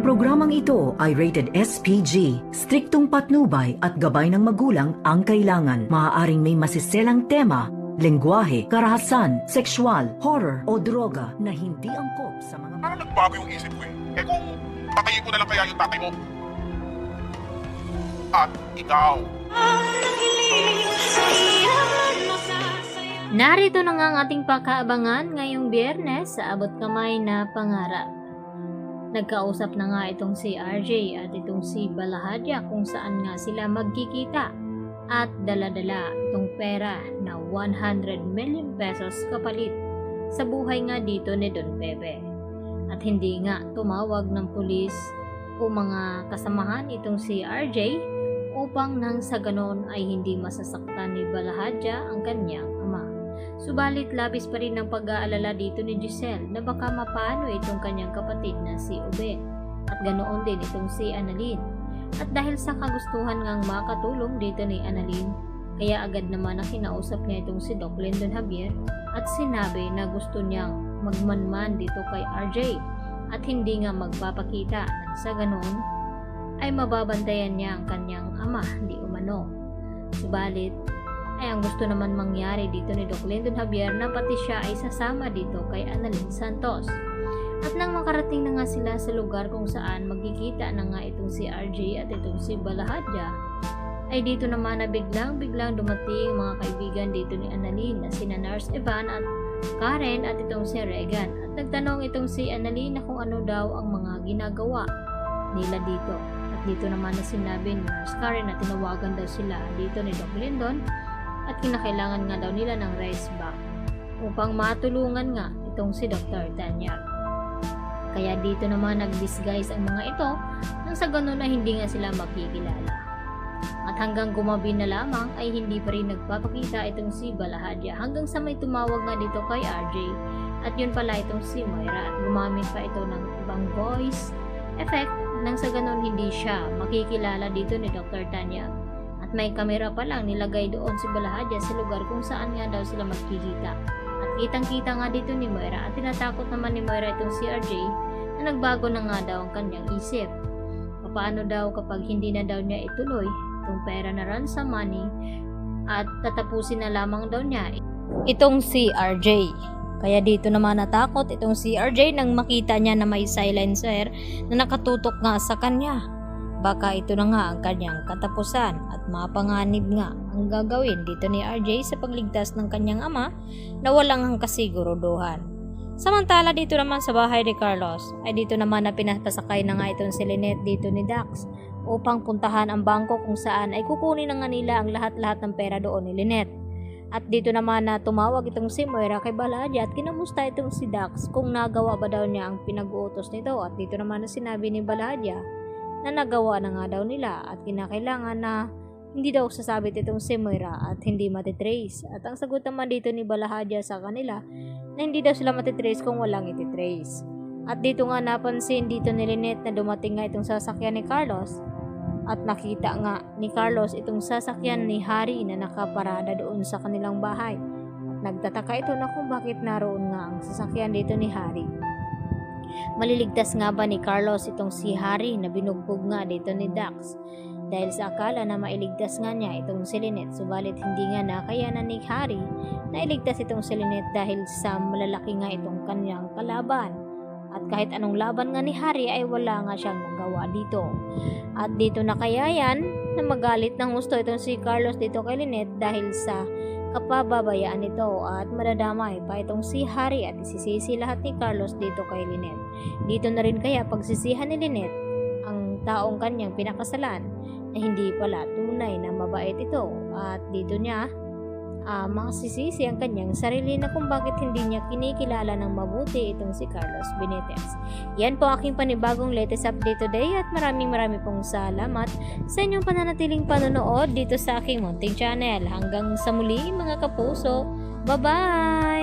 programang ito ay rated SPG. Striktong patnubay at gabay ng magulang ang kailangan. Maaaring may masiselang tema, lengguwahe, karahasan, sexual, horror o droga na hindi angkop sa mga... Parang nagbago yung isip ko eh. Kung patayin ko na lang kaya yung tatay mo. At ikaw. Narito na nga ang ating pakaabangan ngayong Biyernes sa Abot Kamay na Pangarap. Nagkausap na nga itong si RJ at itong si Balahadya kung saan nga sila magkikita at dala-dala itong pera na 100 million pesos kapalit sa buhay nga dito ni Don Pepe. At hindi nga tumawag ng pulis o mga kasamahan itong si RJ upang nang sa ganon ay hindi masasaktan ni Balahadya ang kanyang ama. Subalit labis pa rin ang pag-aalala dito ni Giselle na baka mapano itong kanyang kapatid na si Obet at ganoon din itong si Annalyn. At dahil sa kagustuhan ngang makatulong dito ni Annalyn, kaya agad naman na kinausap niya itong si Doc Lyndon Javier at sinabi na gusto niyang magmanman dito kay RJ at hindi nga magpapakita at sa ganoon ay mababantayan niya ang kanyang ama di umano. Subalit ay ang gusto naman mangyari dito ni Doc Lyndon Javier na pati siya ay sasama dito kay Annalyn Santos. At nang makarating na nga sila sa lugar kung saan magkikita na nga itong si RJ at itong si Balahadya, ay dito naman na biglang dumating mga kaibigan dito ni Annalyn na sina Nurse Evan at Karen at itong si Regan. At nagtanong itong si Annalyn na kung ano daw ang mga ginagawa nila dito. At dito naman na sinabi ni Nurse Karen na tinawagan daw sila dito ni Doc Lyndon at kinakailangan nga daw nila ng race back upang matulungan nga itong si Dr. Tanya. Kaya dito naman nag-disguise ang mga ito nang sa ganun na hindi nga sila makikilala. At hanggang gumabi na lamang ay hindi pa rin nagpapakita itong si Balahadya hanggang sa may tumawag nga dito kay RJ at yun pala itong si Moira at gumamit pa ito ng ibang voice effect nang sa ganun hindi siya makikilala dito ni Dr. Tanya. At may kamera pa lang nilagay doon si Balahadya sa lugar kung saan nga daw sila magkikita. At kitang-kita nga dito ni Moira at tinatakot naman ni Moira itong si RJ na nagbago na nga daw ang kanyang isip. Paano daw kapag hindi na daw niya ituloy itong pera na ransom money at tatapusin na lamang daw niya itong si RJ. Kaya dito naman natakot itong si RJ nang makita niya na may silencer na nakatutok nga sa kanya. Baka ito na nga ang kanyang katapusan at mapanganib nga ang gagawin dito ni RJ sa pagligtas ng kanyang ama na walang hangkasiguruduhan. Samantala dito naman sa bahay ni Carlos ay dito naman na pinapasakay na nga itong si Lynette dito ni Dax upang puntahan ang bangko kung saan ay kukunin na nga nila ang lahat-lahat ng pera doon ni Lynette. At dito naman na tumawag itong si Moira kay Balahadya at kinamusta itong si Dax kung nagawa ba daw niya ang pinag-uutos nito. At dito naman na sinabi ni Balahadya na nagawa na nga daw nila at kinakailangan na hindi daw sasabit itong si Moira at hindi matitrace. At ang sagot naman dito ni Balahadya sa kanila na hindi daw sila matitrace kung walang ititrace. At dito nga napansin dito ni Lynette na dumating nga itong sasakyan ni Carlos at nakita nga ni Carlos itong sasakyan ni Harry na nakaparada doon sa kanilang bahay. At nagtataka ito na kung bakit naroon nga ang sasakyan dito ni Harry. Maliligtas nga ba ni Carlos itong si Harry na binugbog nga dito ni Dax dahil sa akala na mailigtas nga niya itong si Lynette, subalit hindi nga nakayanan ni Harry na iligtas itong si Lynette dahil sa malalaki nga itong kanyang kalaban. At kahit anong laban nga ni Harry ay wala nga siyang magawa dito. At dito na kaya yan na magalit ng gusto itong si Carlos dito kay Lynette dahil sa kapababayaan nito at madadamay pa itong si Harry at isisisi lahat ni Carlos dito kay Lynette. Dito na rin kaya pagsisihan ni Lynette ang taong kanyang pinakasalan na hindi pala tunay na mabait ito at dito niya makasisisi ang kanyang sarili na kung bakit hindi niya kinikilala ng mabuti itong si Carlos Benitez. Yan po aking panibagong latest update today at maraming pong salamat sa inyong pananatiling panonood dito sa aking munting channel. Hanggang sa muli mga kapuso, bye-bye!